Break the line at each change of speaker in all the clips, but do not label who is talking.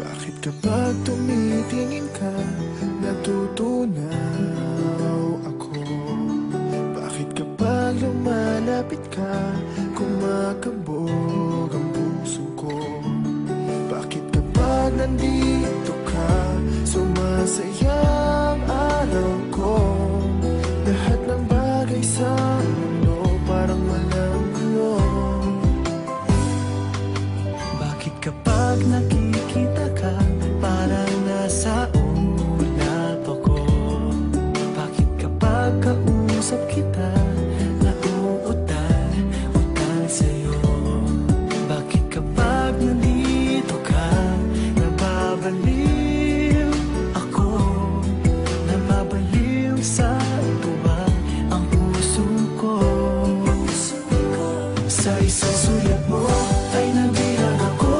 Bakit kapag tumitingin ka, natutunaw ako? Bakit kapag lumalapit ka, kumakabog ang puso ko? Bakit kapag nandito ka, sumasaya ang araw ko? Lahat ng bagay sa mundo parang walang gulo. Bakit kapag nakikita ka, parang nasa ulap ako? Bakit kapag kausap kita, nauutal-utal sa'yo? Bakit kapag nandito ka, nababaliw ako? Nababaliw sa tuwa ang puso ko. Sa isang sulat mo ay nabilang ako,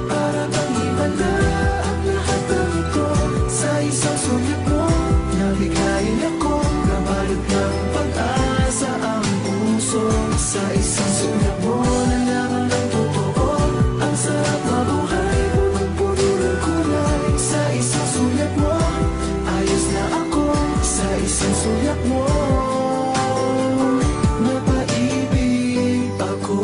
para bang iba na ang lahat ng ito. Sa isang sulat mo, nabigayin ako, nabalot ng pag-asa ang puso. Sa isang sulat mo, nalaman ng totoo, ang sarap mabuhay, punong-puno ng kulay. Sa isang sulat mo, ayos na ako. Sa isang sulat mo, napaibig ako.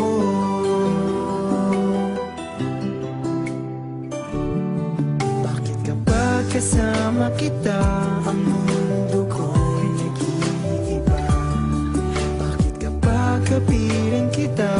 Bakit kapag kasama kita, ang mundo ko'y nag-iiba? Bakit kapag kapiling kita,